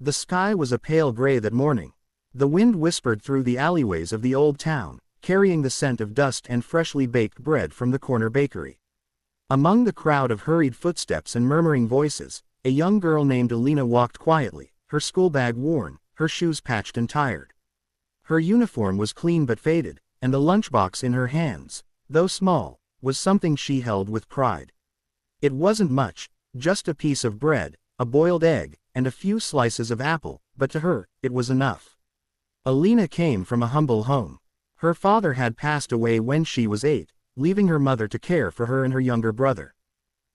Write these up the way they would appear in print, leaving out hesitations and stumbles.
The sky was a pale gray that morning. The wind whispered through the alleyways of the old town, carrying the scent of dust and freshly baked bread from the corner bakery. Among the crowd of hurried footsteps and murmuring voices, a young girl named Alina walked quietly, her school bag worn, her shoes patched and tired. Her uniform was clean but faded, and the lunchbox in her hands, though small, was something she held with pride. It wasn't much, just a piece of bread, a boiled egg, and a few slices of apple, but to her, it was enough. Alina came from a humble home. Her father had passed away when she was 8, leaving her mother to care for her and her younger brother.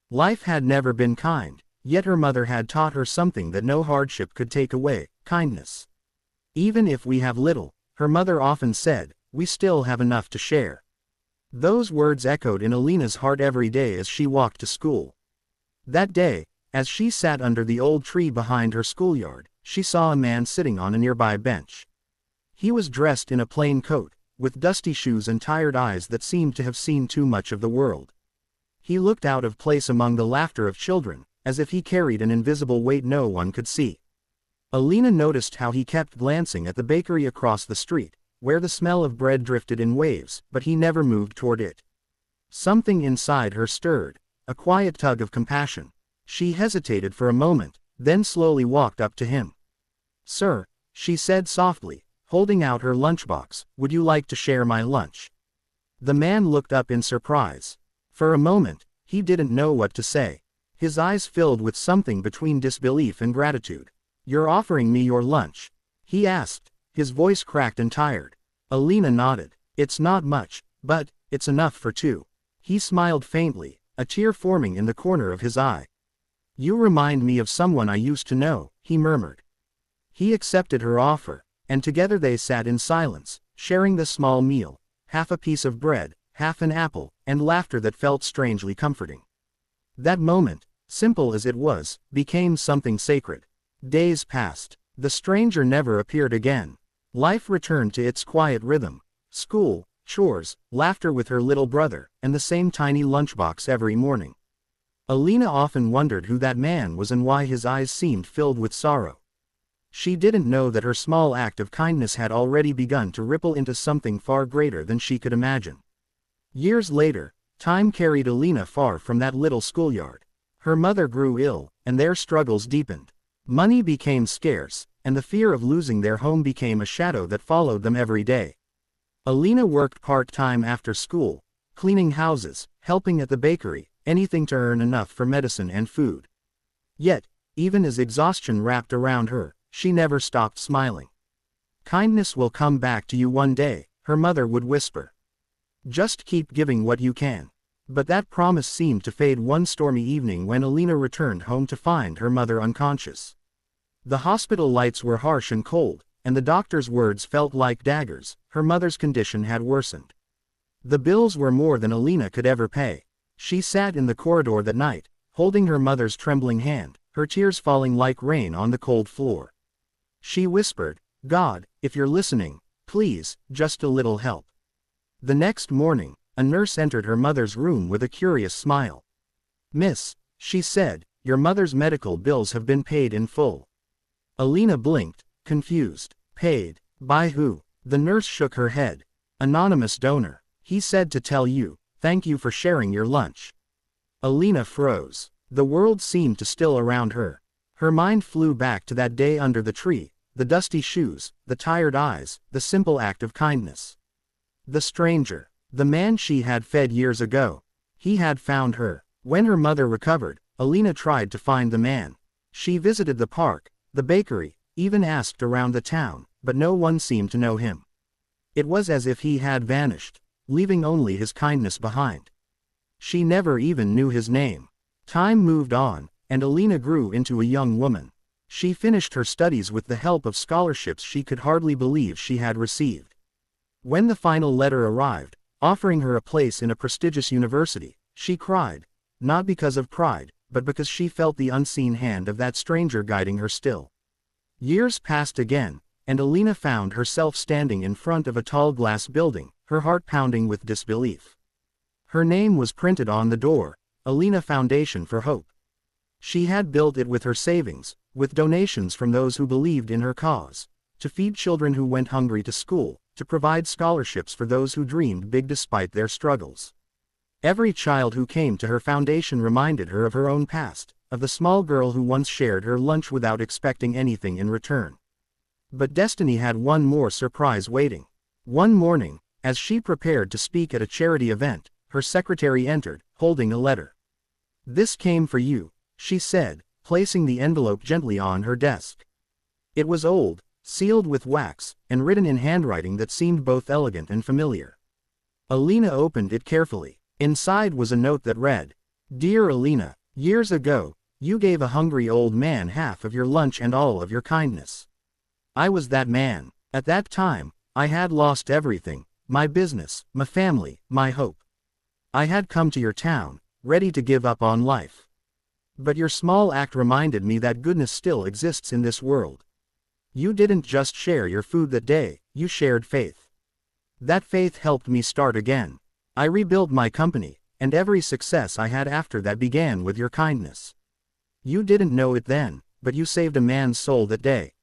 Life had never been kind, yet her mother had taught her something that no hardship could take away: kindness. Even if we have little, her mother often said, we still have enough to share. Those words echoed in Alina's heart every day as she walked to school. That day, as she sat under the old tree behind her schoolyard, she saw a man sitting on a nearby bench. He was dressed in a plain coat, with dusty shoes and tired eyes that seemed to have seen too much of the world. He looked out of place among the laughter of children, as if he carried an invisible weight no one could see. Alina noticed how he kept glancing at the bakery across the street, where the smell of bread drifted in waves, but he never moved toward it. Something inside her stirred, a quiet tug of compassion. She hesitated for a moment, then slowly walked up to him. "Sir," she said softly, holding out her lunchbox, "would you like to share my lunch?" The man looked up in surprise. For a moment, he didn't know what to say. His eyes filled with something between disbelief and gratitude. "You're offering me your lunch?" he asked, his voice cracked and tired. Alina nodded. "It's not much, but it's enough for two." He smiled faintly, a tear forming in the corner of his eye. "You remind me of someone I used to know," he murmured. He accepted her offer, and together they sat in silence, sharing the small meal, half a piece of bread, half an apple, and laughter that felt strangely comforting. That moment, simple as it was, became something sacred. Days passed. The stranger never appeared again. Life returned to its quiet rhythm: school, chores, laughter with her little brother, and the same tiny lunchbox every morning. Alina often wondered who that man was and why his eyes seemed filled with sorrow. She didn't know that her small act of kindness had already begun to ripple into something far greater than she could imagine. Years later, time carried Alina far from that little schoolyard. Her mother grew ill, and their struggles deepened. Money became scarce, and the fear of losing their home became a shadow that followed them every day. Alina worked part-time after school, cleaning houses, helping at the bakery, anything to earn enough for medicine and food. Yet, even as exhaustion wrapped around her, she never stopped smiling. "Kindness will come back to you one day," her mother would whisper. "Just keep giving what you can." But that promise seemed to fade one stormy evening when Alina returned home to find her mother unconscious. The hospital lights were harsh and cold, and the doctor's words felt like daggers. Her mother's condition had worsened. The bills were more than Alina could ever pay. She sat in the corridor that night, holding her mother's trembling hand, her tears falling like rain on the cold floor. She whispered, "God, if you're listening, please, just a little help." The next morning, a nurse entered her mother's room with a curious smile. "Miss," she said, "your mother's medical bills have been paid in full." Alina blinked, confused. "Paid? By who?" The nurse shook her head. "Anonymous donor. He said to tell you, thank you for sharing your lunch." Alina froze. The world seemed to still around her. Her mind flew back to that day under the tree, the dusty shoes, the tired eyes, the simple act of kindness. The stranger. The man she had fed years ago. He had found her. When her mother recovered, Alina tried to find the man. She visited the park, the bakery, even asked around the town, but no one seemed to know him. It was as if he had vanished, leaving only his kindness behind. She never even knew his name. Time moved on, and Alina grew into a young woman. She finished her studies with the help of scholarships she could hardly believe she had received. When the final letter arrived, offering her a place in a prestigious university, she cried, not because of pride, but because she felt the unseen hand of that stranger guiding her still. Years passed again, and Alina found herself standing in front of a tall glass building, her heart pounding with disbelief. Her name was printed on the door, Alina Foundation for Hope. She had built it with her savings, with donations from those who believed in her cause, to feed children who went hungry to school, to provide scholarships for those who dreamed big despite their struggles. Every child who came to her foundation reminded her of her own past, of the small girl who once shared her lunch without expecting anything in return. But destiny had one more surprise waiting. One morning, as she prepared to speak at a charity event, her secretary entered, holding a letter. "This came for you," she said, placing the envelope gently on her desk. It was old, sealed with wax, and written in handwriting that seemed both elegant and familiar. Alina opened it carefully. Inside was a note that read, "Dear Alina, years ago, you gave a hungry old man half of your lunch and all of your kindness. I was that man. At that time, I had lost everything, my business, my family, my hope. I had come to your town, ready to give up on life. But your small act reminded me that goodness still exists in this world. You didn't just share your food that day, you shared faith. That faith helped me start again. I rebuilt my company, and every success I had after that began with your kindness. You didn't know it then, but you saved a man's soul that day.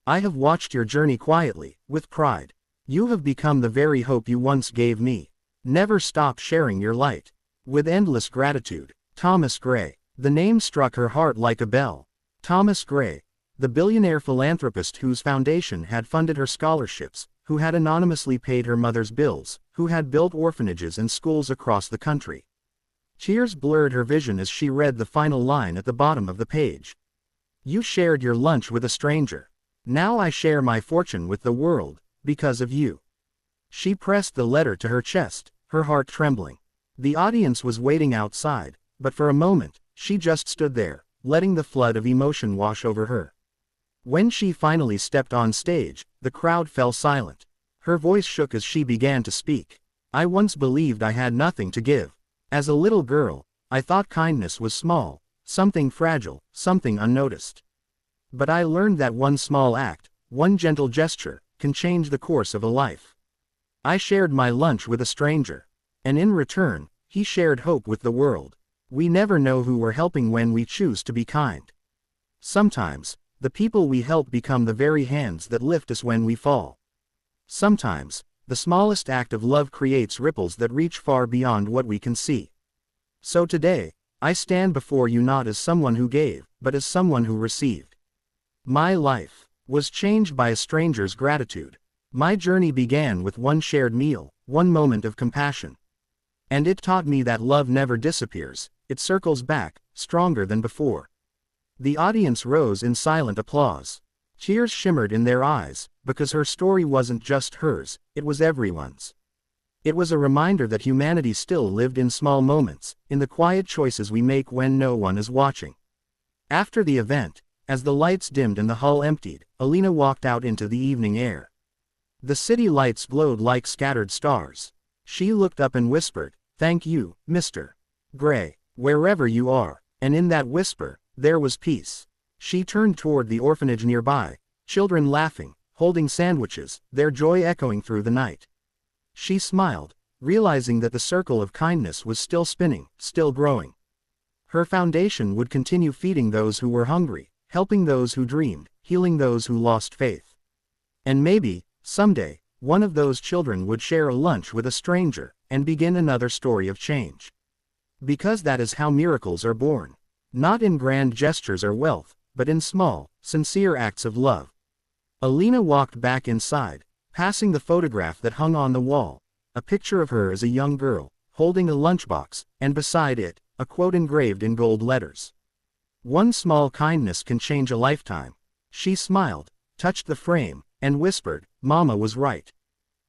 I have watched your journey quietly, with pride. You have become the very hope you once gave me. Never stop sharing your light. With endless gratitude, Thomas Gray." The name struck her heart like a bell. Thomas Gray, the billionaire philanthropist whose foundation had funded her scholarships, who had anonymously paid her mother's bills, who had built orphanages and schools across the country. Tears blurred her vision as she read the final line at the bottom of the page. "You shared your lunch with a stranger. Now I share my fortune with the world, because of you." She pressed the letter to her chest, her heart trembling. The audience was waiting outside, but for a moment, she just stood there, letting the flood of emotion wash over her. When she finally stepped on stage, the crowd fell silent. Her voice shook as she began to speak. "I once believed I had nothing to give. As a little girl, I thought kindness was small, something fragile, something unnoticed. But I learned that one small act, one gentle gesture, can change the course of a life. I shared my lunch with a stranger. And in return, he shared hope with the world. We never know who we're helping when we choose to be kind. Sometimes, the people we help become the very hands that lift us when we fall. Sometimes, the smallest act of love creates ripples that reach far beyond what we can see. So today, I stand before you not as someone who gave, but as someone who received. My life was changed by a stranger's gratitude. My journey began with one shared meal, one moment of compassion. And it taught me that love never disappears, it circles back, stronger than before." The audience rose in silent applause. Tears shimmered in their eyes, because her story wasn't just hers, it was everyone's. It was a reminder that humanity still lived in small moments, in the quiet choices we make when no one is watching. After the event, as the lights dimmed and the hall emptied, Alina walked out into the evening air. The city lights glowed like scattered stars. She looked up and whispered, "Thank you, Mr. Gray, wherever you are," and in that whisper, there was peace. She turned toward the orphanage nearby, children laughing, holding sandwiches, their joy echoing through the night. She smiled, realizing that the circle of kindness was still spinning, still growing. Her foundation would continue feeding those who were hungry, helping those who dreamed, healing those who lost faith. And maybe, someday, one of those children would share a lunch with a stranger, and begin another story of change. Because that is how miracles are born. Not in grand gestures or wealth, but in small, sincere acts of love. Alina walked back inside, passing the photograph that hung on the wall, a picture of her as a young girl, holding a lunchbox, and beside it, a quote engraved in gold letters. "One small kindness can change a lifetime." She smiled, touched the frame, and whispered, "Mama was right."